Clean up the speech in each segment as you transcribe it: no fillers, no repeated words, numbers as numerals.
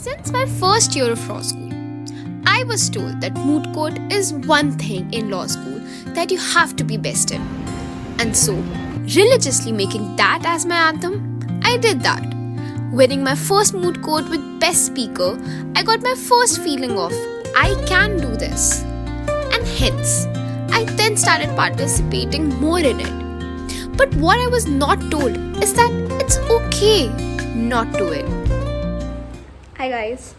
Since my first year of law school, I was told that moot court is one thing in law school that you have to be best in. And so, religiously making that as my anthem, I did that. Winning my first moot court with best speaker, I got my first feeling of I can do this. And hence, I then started participating more in it. But what I was not told is that it's okay not to win. Hi guys.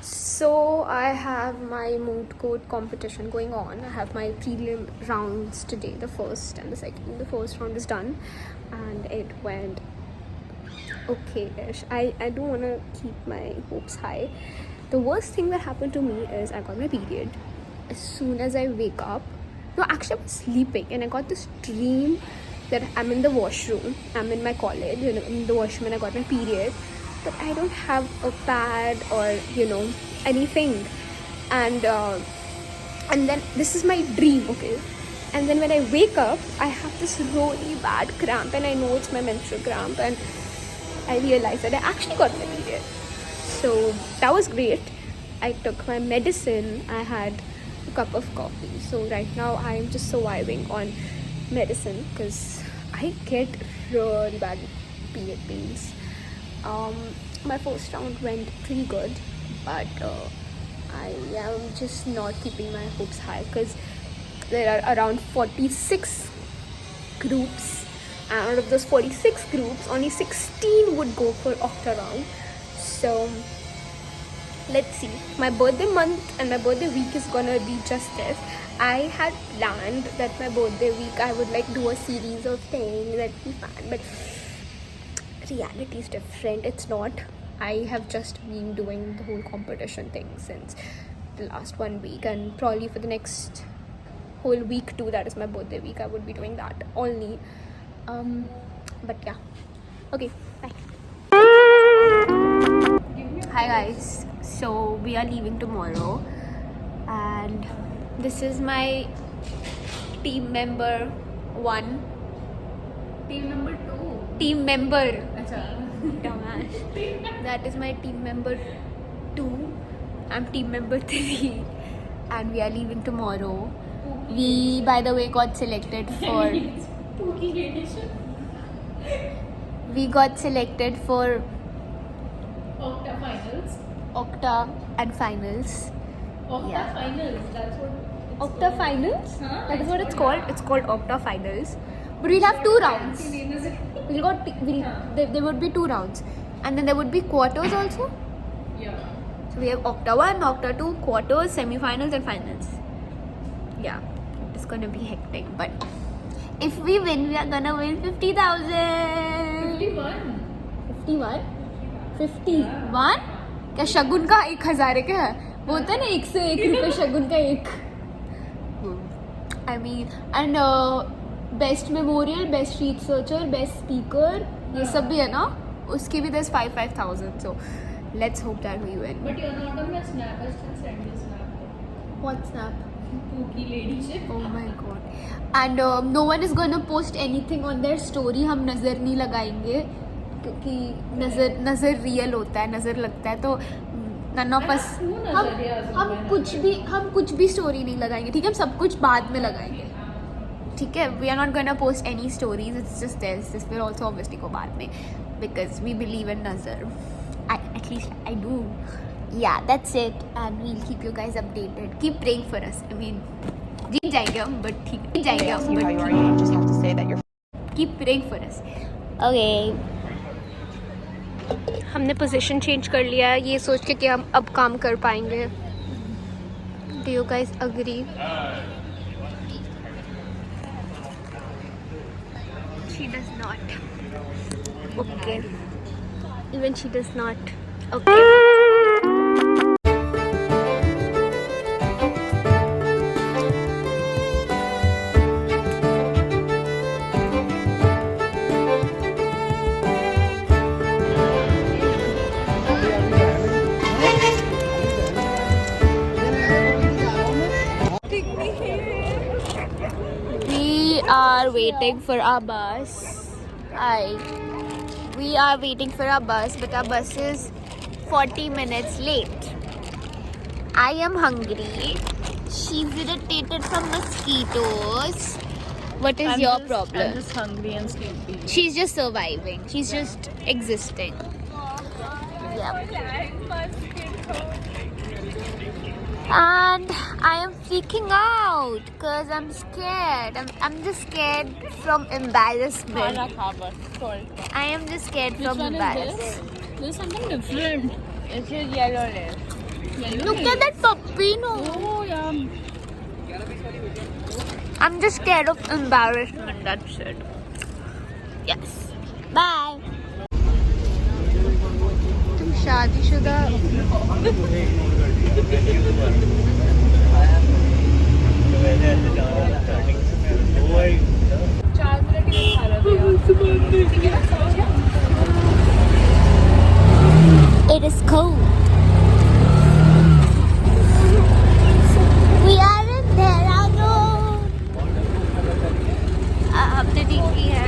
So I have my moot court competition going on. I have my prelim rounds today, the first and the second. The first round is done and it went okay-ish. I don't want to keep my hopes high. The worst thing that happened to me is I got my period. As soon as I wake up, no, actually I was sleeping and I got this dream that I'm in the washroom. I'm in my college, in the washroom, and I got my period. But I don't have a pad or anything, and then this is my dream, okay? And then when I wake up, I have this really bad cramp, and I know it's my menstrual cramp, and I realized that I actually got my period. So that was great. I took my medicine. I had a cup of coffee. So right now I am just surviving on medicine because I get really bad period pains. My first round went pretty good, but I am just not keeping my hopes high because there are around 46 groups, and out of those 46 groups, only 16 would go for octa round. So let's see. My birthday month and my birthday week is gonna be just this. I had planned that my birthday week I would do a series of things that'd be fun, but reality is different. It's not. I have just been doing the whole competition thing since the last 1 week, and probably for the next whole week too, that is my birthday week, I would be doing that only. But yeah, okay, bye. Hi guys, so we are leaving tomorrow and this is my team member 1. Team member 2. Team member. That is my team member 2. I'm team member 3 and we are leaving tomorrow. We, by the way, got selected for we got selected for Octa finals. Octa and finals. Octa Yeah. finals, that's what it's Octa called. finals? Huh? That is what it's called. It's called Octa finals. But we'll have 2 rounds. Fancy name is it? There would be 2 rounds. And then there would be quarters also. Yeah. So we have Octa 1, Octa 2, quarters, semi-finals and finals. Yeah, it's gonna be hectic. But if we win, we are gonna win 50,000. 51. 51? 51? क्या शगुन का 1,000 है क्या? वो होता है ना 101 रुपये शगुन का 1. I mean, and best memorial, best researcher, best speaker, ये सब भी है ना? उसके भी there's 5,000. So let's hope that we win. But you're not on my snap. I still send you snap. What snap? Pookie ladyship. Oh my god. And no one is gonna post anything on their story. हम नज़र नहीं लगाएंगे क्योंकि नज़र real होता है, नज़र लगता है, तो none of us हम कुछ भी स्टोरी नहीं लगाएंगे, ठीक है? हम सब कुछ बाद में लगाएंगे, ठीक है? We are not gonna post any stories. It's just this will also obviously go बाद में because we believe in नज़र. At least I do. Yeah, that's it, and we'll keep you guys updated. Keep praying for us. I mean, जीत जाएंगे हम, but ठीक है, जीत जाएंगे हम, See how you but are. ठीक है. You just have to say that you're. Keep praying for us. Okay. हमने position change कर लिया है ये सोच के कि हम अब काम कर पाएंगे. Do you guys agree? She does not. Okay. Even she does not. Okay. We are waiting for our bus. We are waiting for our bus, but our bus is 40 minutes late. I am hungry. She's irritated from mosquitoes. What is your problem? I'm just hungry and sleepy. She's just surviving. She's just existing. Yep. And I am freaking out because I'm scared. I'm just scared from embarrassment. I am just scared from embarrassment. This is something different. It's a yellow lace. Look at that puppy, no. Oh, yeah. I'm just scared of embarrassment, that's it. Yes. Bye. तुम शादीशुदा It is cold. We are in Dehradun. हमने नहीं की है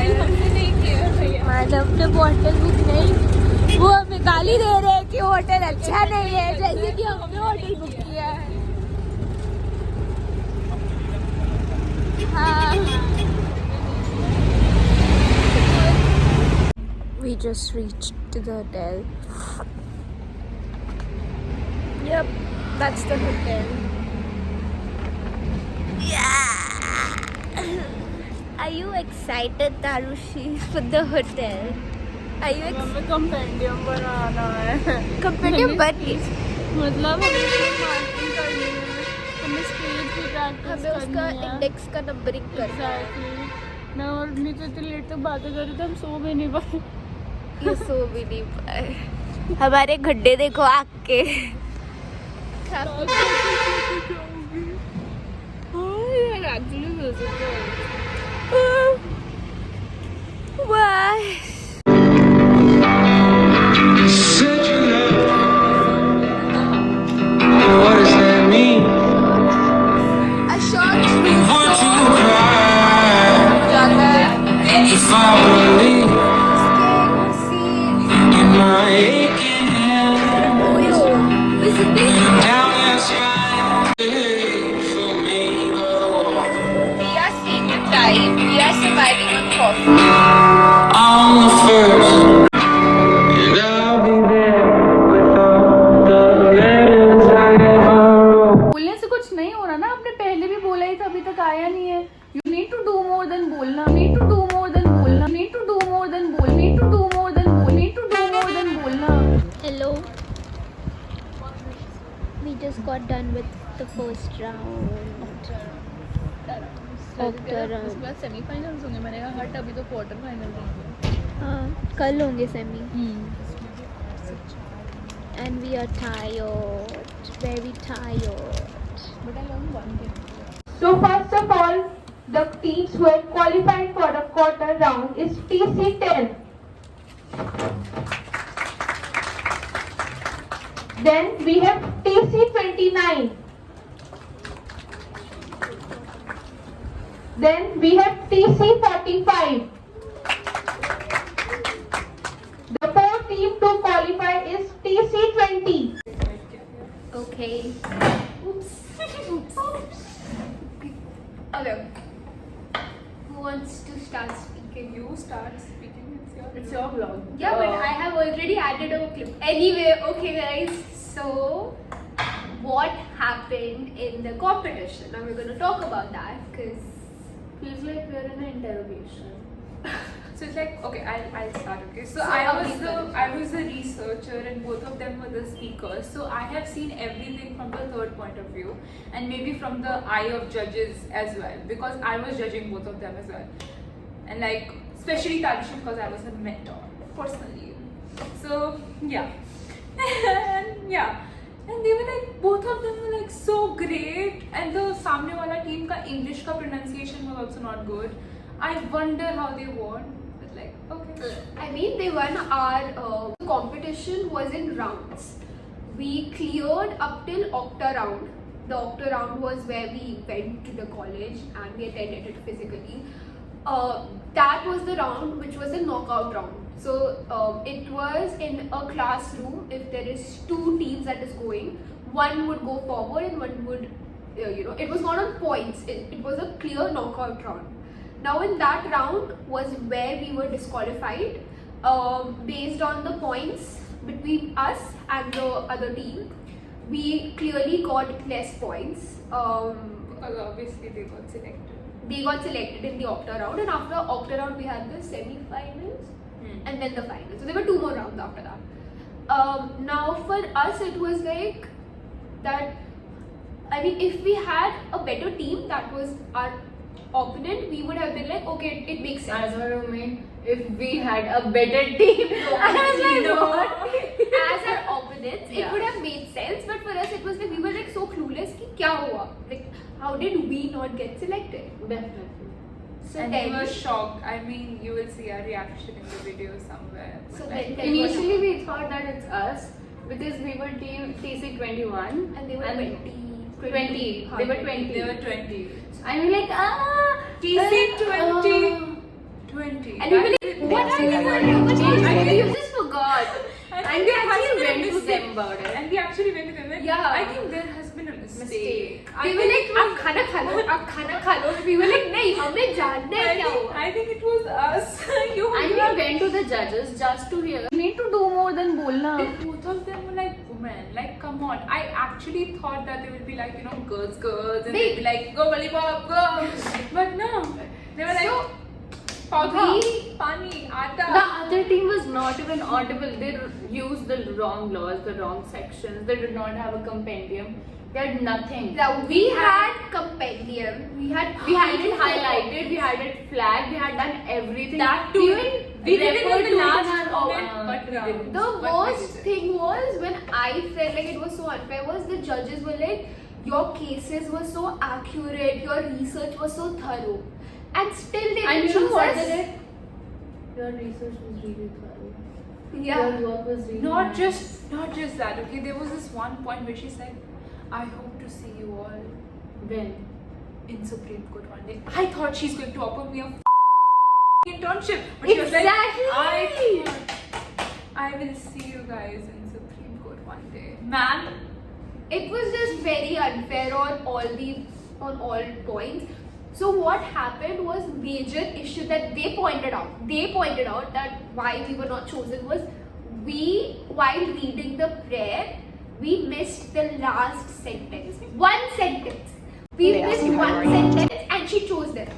madam ने hotel book नहीं वो हमें गाली दे रहे हैं कि होटल अच्छा नहीं है जैसे कि हमने होटल बुक किया है हाँ We just reached to the hotel. Yep, that's the hotel. Yeah. Are you excited, Tarushi, for the hotel? Are you हमें कंपेंडियम बनाना है. compendium but मतलब हमें मार्किंग करनी है. हमें स्पीच भी प्रैक्टिस हमें उसका इंडेक्स का नंबरिंग करना है. मैं और नहीं तो इतनी लेट तक बातें कर रहे थे हम सो भी नहीं पाए. ये सो भी नहीं पाए. हमारे गड्ढे देखो आग के. Why? What does that mean? A short trip. Would you cry if I were leave in my aching head down your spine for me? We are senior time. We are surviving on coffee. I'm the first, and I'll be there with all the letters I ever wrote. बोलने से कुछ नहीं हो रहा ना. आपने पहले भी बोला ही था, अभी तक आया नहीं है. You need to do more than बोलना. Need to do more than बोलना. Need to do more than बोल. Need to do more than बोल. Need to do more than बोलना. Hello. We just got done with the first round. उसके बाद semifinals होंगे. मैंने कहा हट, अभी तो क्वार्टर फाइनल होंगे. हाँ कल होंगे semi. And we are tired. Very tired. But I learned one thing. So first of all, the teams who have qualified for the quarter round is TC10. Then we have TC29. Then we have TC45. The fourth team to qualify is TC20. Okay. Oops. Okay. Who wants to start speaking? You start speaking. It's your vlog. Yeah, but I have already added a clip. Anyway, okay guys. So, what happened in the competition? Now we're going to talk about that because Feels like we're in an interrogation. So it's like, okay, I'll start. Okay, so So, I Abhi, was the researcher and both of them were the speakers. So I have seen everything from the third point of view and maybe from the eye of judges as well, because I was judging both of them as well, and like especially Tarushi because I was her mentor personally. So yeah, and yeah. And they were like, both of them were like so great, and the सामने वाला team का English का pronunciation was also not good. I wonder how they won, but like, okay. I mean, they won our competition was in rounds. We cleared up till Octa round. The Octa round was where we went to the college and we attended it physically. That was the round which was a knockout round. So it was in a classroom. If there is two teams that is going, one would go forward and one would, it was not on points. It was a clear knockout round. Now in that round was where we were disqualified based on the points between us and the other team. We clearly got less points. Because obviously they got selected. They got selected in the octa round, and after octa round we had the semi-finals and then the finals. So there were 2 more rounds after that. Now for us it was like that. I mean, if we had a better team that was our opponent, we would have been like, okay, it makes sense. As what you mean, if we had a better team. I was like, No. what? As our opponents, it Yeah. would have made sense, but for us it was like we were like so clueless ki kya hua? Like, how did we not get selected? Definitely. So And then we were shocked. I mean, you will see our reaction in the video somewhere. So But then- like, Initially we thought that it's us because we were team TC21 and they were 20. 20. They were 20. they were 20. And we're like, TC 20. uh, 20. And we were like, what are you doing? You just forgot. And we actually went to them about it. And we actually went to them. Like, Yeah. I think there has been a mistake. We were like, आप खाना खा लो, आप खाना खा लो. We were like, नहीं, हमें जानना है क्या हुआ. I think it was us. you And we went to the judges just to hear. You need to do more than bolna. Both of them were like women. Like, come on. I actually thought that they would be like, girls, and They- they'd be like, go lollipop, go. But no, they were like, So, paudha, we- pani, aata. The other team was not even audible. They used the wrong laws, the wrong sections. They did not have a compendium. They had nothing. Now we had compendium. We had it highlighted. We had it flagged. We had done everything. That too. We did it in referred the to last in our, comment, but we didn't. The But we worst did it. thing was when I felt like it was so unfair was the judges were like, your cases were so accurate, your research was so thorough, and still they And didn't you know choose what us. they did? Your research was really thorough. Yeah. Your work was really Not nice. just that. Okay, there was this one point where she said, I hope to see you all When? in Supreme Court one day. I thought she's going to offer me a internship, but she was like, Exactly. I will see you guys in Supreme Court one day. Man, It was just very unfair on all points. So what happened was major issue that they pointed out. They pointed out that why we were not chosen was we, while reading the prayer, we missed the last sentence. One sentence. We missed one sentence and she chose them.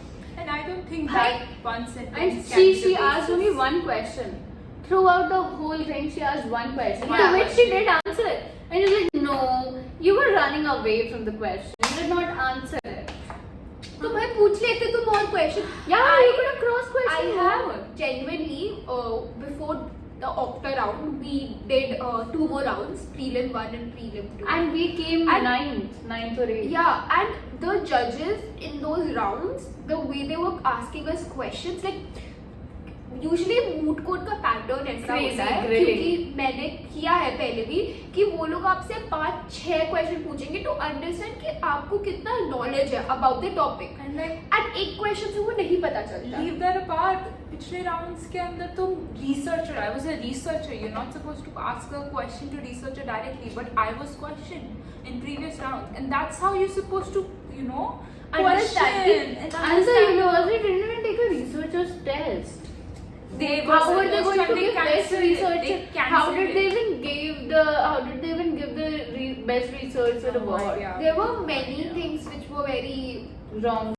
and I don't think Right. that one sentence. And can be the she asked basis. only one question. Throughout the whole thing, she asked one question. Yeah. To which she did answer. And you're like, no, you were running away from the question. You did not answer it. तो भाई पूछ लेते तुम और question. Yeah, I- you could have cross-questioned I have more. genuinely before the octa round we did 2 more rounds, prelim 1 and prelim 2. And we came And- ninth or 8th. yeah, and the judges in those rounds, the way they were asking us questions, like usually moot court का pattern ऐसा Crazy, होता है grilling. क्योंकि मैंने किया है पहले भी कि वो लोग आपसे 5-6 क्वेश्चन पूछेंगे टू अंडरस्टैंड कि आपको कितना नॉलेज है about the topic And like, and एक क्वेश्चन से वो नहीं पता चलता. leave that apart. पिछले rounds के अंदर तुम researcher. I was a researcher. You're not supposed to ask a question to researcher directly, but I was questioned in previous rounds, and that's how you're supposed to, Understand question it. and And the understand. university didn't even take a researcher's test. They How were were they supposed going to and they give best cancelled it. researcher? They How cancelled did it. they even give the best researcher Oh my award? God. There were many things which were very Wrong.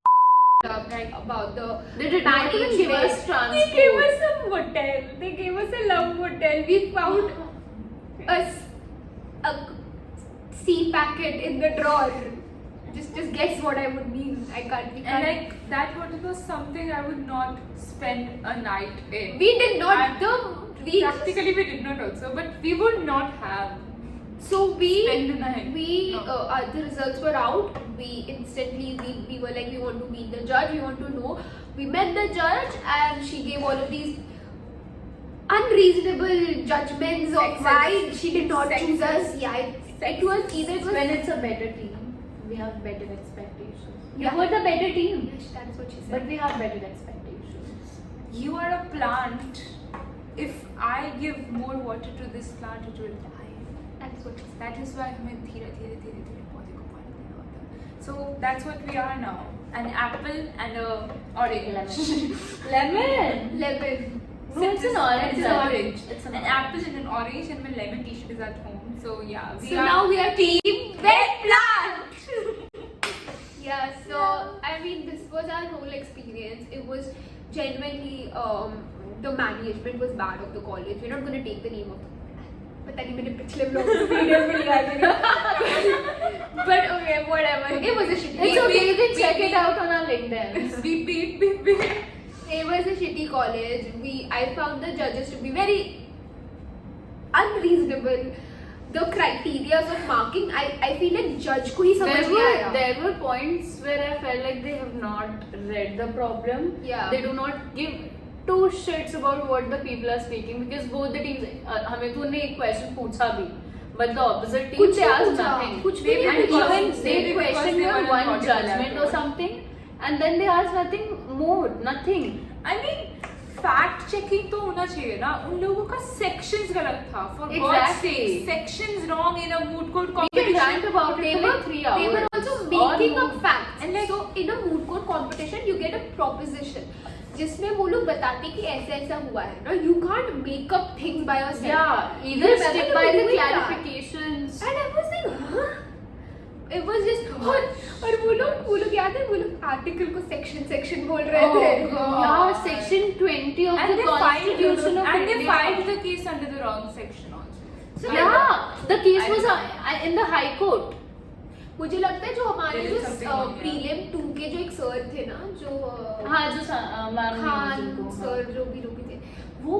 like about the They did not even give us They transport. gave us a motel. They gave us a love motel. We found a sea packet in the drawer. Just guess what I would mean. I can't. We And can't. like that hotel was something I would not spend a night in. We did not. And We practically we did not also, but we would not have. so we Spend the night. No. The results were out. We instantly we were like, we want to meet the judge. We want to know. We met the judge and she gave all of these unreasonable judgments of Sexist. why she did not choose us. Sexist. Yeah, it was either it was When it's a better team, we have better expectations. Yeah. You were the better team, Yes, that is what she said. but we have better expectations. You are a plant if I give more water to this plant, it will die. That is why हमें धीरे धीरे पौधे को पानी देना होता है. So that's what we are now. An apple and a orange. Lemon. No, it's an orange. It's an orange. It's an apple and an orange, and my lemon t-shirt is at home. So yeah, So now we are team wet plant. Yeah. So I mean, this was our whole experience. It was genuinely the management was bad of the college. We're not gonna take the name of. पता नहीं मैंने पिछले vlog में videos में लिया था. But okay, whatever. It was a shitty. It's okay. You can check it out on our LinkedIn. Beep. It was a shitty college. I found the judges to be very unreasonable. The criteria of marking, I feel like judge को ही समझ नहीं आया. There were points where I felt like they have not read the problem. Yeah. They do not give two shits about what the people are speaking because both the teams. हमें तो उन्हें एक question पूछा भी, but the opposite team कुछ they asked पूछा, nothing. कुछ भी And नहीं पूछा. even they Maybe because questioned they your were one not judgment or popular. something, and then they asked nothing more, nothing. I mean, fact checking तो होना चाहिए ना. उन लोगों का sections गलत था. For God's Exactly. sake, sections wrong in a moot court We can competition. rant about it for 3 hours. They were also Or making more. up facts. And like, so in a moot court competition, you get a proposition. जिसमें वो लोग बताते कि ऐसा हुआ है ना. You can't make up things by yourself. Yeah, You either remember stick by the doing that? clarifications. And I was like, huh? It was just और वो लोग याद है वो लोग आर्टिकल को सेक्शन बोल रहे थे. Yeah, section 20 of And the they Constitution of and they India. filed the case under the wrong section also. So Yeah, the case I was don't in the High Court. मुझे लगता है जो हमारे There जो is something wrong, yeah. Prelim 2 के जो एक sir थे ना जो हाँ जो मैम खान जिनको सर जो भी थे वो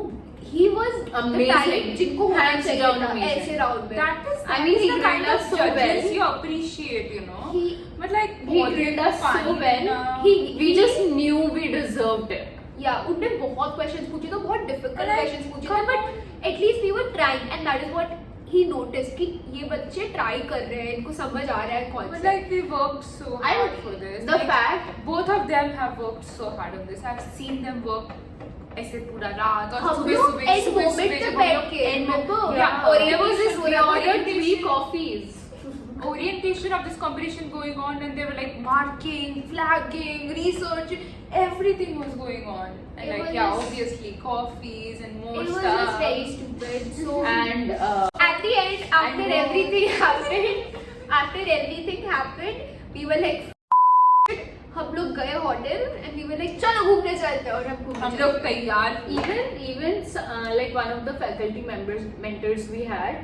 he was the Amazing. type जिनको होना Hands चाहिए down था amazing. ऐसे राउंड में. That is I mean, he the kind grilled of us so judges well. you appreciate, you know. He- But like He बहुत grilled us so funny well. ना. We just knew we deserved it. या उनने बहुत questions पूछे तो बहुत difficult And I- questions पूछे थे come on. But at least we were trying and that is what he notice कि ये बच्चे ट्राई कर रहे हैं इनको समझ आ रहा है But concept. like we worked so hard for this. The Like, fact both of them have worked so hard on this. I've seen them work ऐसे पूरा रात और हम सुबह लोग सुबह end सुबह moment सुबह पे जब बैठ हम लोग के, end में- remember? Yeah, और there was this we ordered 3 orientation- coffees. orientation of this competition going on, and they were like marking, flagging, research, everything was going on. And It like was yeah, just- obviously coffees and more It was stuff. just very stupid. So And at the end, after And- everything happened, we were like, हम लोग गए hotel and we were like, चलो घूमने चलते हैं और हम घूमने हम चले. लोग तैयार even like one of the faculty mentors we had,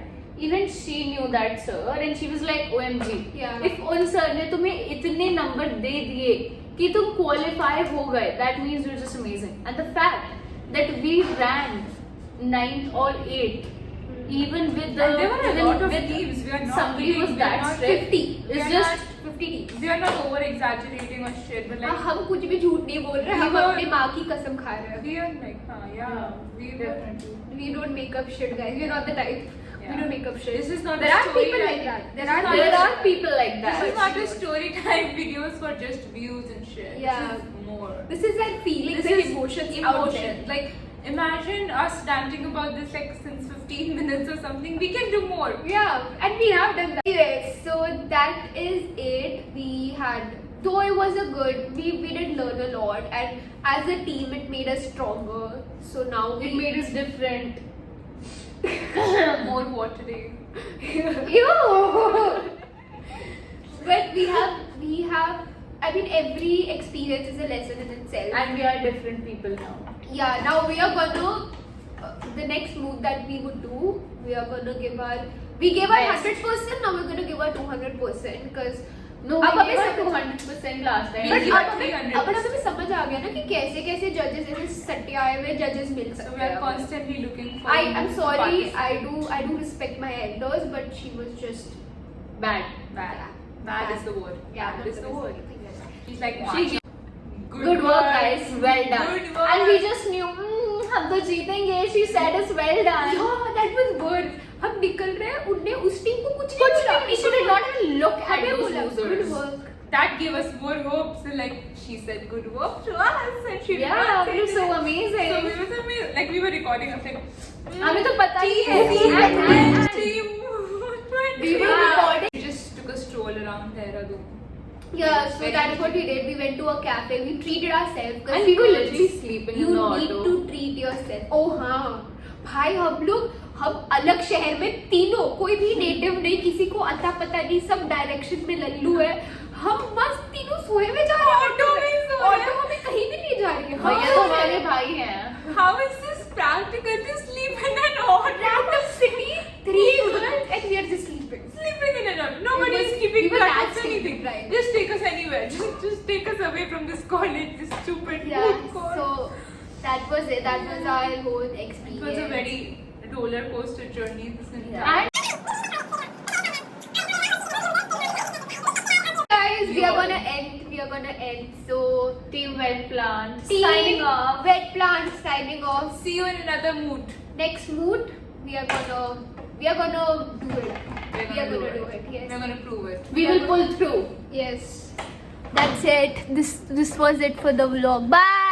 even she knew that sir and she was like OMG, Yeah. if उन sir ने तुम्हें इतने number दे दिए कि तुम qualify हो गए, that means you're just amazing. And the fact that we ranked 9th or 8th, even with the And there were a lot of with teams. We are not somebody being- was we are that not strict. 50. We It's are just not- 50 teams. we are not over exaggerating or shit, but like हम कुछ भी झूठ नहीं बोल रहे, We हम were- अपने माँ की कसम खा रहे हैं. we are like yeah, we were. definitely. We don't make up shit, guys. We're not the type. We Yeah. don't make up shit. This is not There a are story people time. like that. This is not There a- are people like that. This is not a story time videos for just views and shit. Yeah. This is more. This is like feelings This and is emotions out emotion. there. Like imagine us ranting about this like since 15 minutes or something. We can do more. Yeah, and we have done that. Anyway, so that is it. We had, though it was a good, we did learn a lot, and as a team it made us stronger. So now It made us different. More watery. Ew! But we have, I mean, every experience is a lesson in itself. And we are different people now. Yeah, now we are going to, the next move that we would do, we are going to give our, we gave our Best. 100%, now we're going to give our 200% because No, अब we हमें gave our समझ- 200% last time. We But gave अब हमें 300%. समझ आ गया ना कि कैसे कैसे जजेस ऐसे सट्टे आए हुए जजेस मिल So सकते we are हैं. constantly looking for. I'm sorry, participants. I do respect my elders, but she was just Bad. Bad. Yeah. Bad is the word. Yeah, Bad is the word. She's like She watching. Good work, guys. Well done. Good work. And we just knew, हम तो जीतेंगे. She said us well done. Yeah, that was good. हम निकल रहे हैं, उनने उस team को कुछ कुछ बोला. नहीं, we should not even look at हमें those बोला, losers. Good work. that gave us more hope. So like she said good work to us, and she Yeah, did it was so amazing. So it was amazing. Like we were recording, I was like, हमें तो पता ही है. team. We were recording. We just took a stroll around Dehradun. Yeah, so Very that's what we did. We went to a cafe. We treated ourselves. 'cause And we were girls, literally sleeping you in the need auto. to treat yourself. Oh हाँ, भाई हम अलग शहर में तीनों, कोई भी native नहीं, किसी को अता पता नहीं, सब डायरेक्शन में लल्लू है. हम बस तीनों सोए में जा रहे हैं ऑटो में सो रहे हैं. ऑटो हमें कहीं भी नहीं जा रही है. भैया तो हमारे भाई हैं. How is this practical to sleep in an auto? Random city, 3 girls, and we are just sleeping. Sleeping in an auto. Nobody is was- keeping we were track that of sleepy, anything. right. Just take us anywhere. Just take us away from this college, this stupid Yeah, food court. so that was it. That was our whole experience. It was a very roller coaster journey. This entire. Yeah. Guys, we are gonna end. So Team Wet Plants. team Signing off. Wet Plants signing off. See you in another mood. Next mood, we are gonna do it. We are gonna do it. Yes. We're gonna prove it. We will pull through. Yes. That's it. This was it for the vlog. Bye.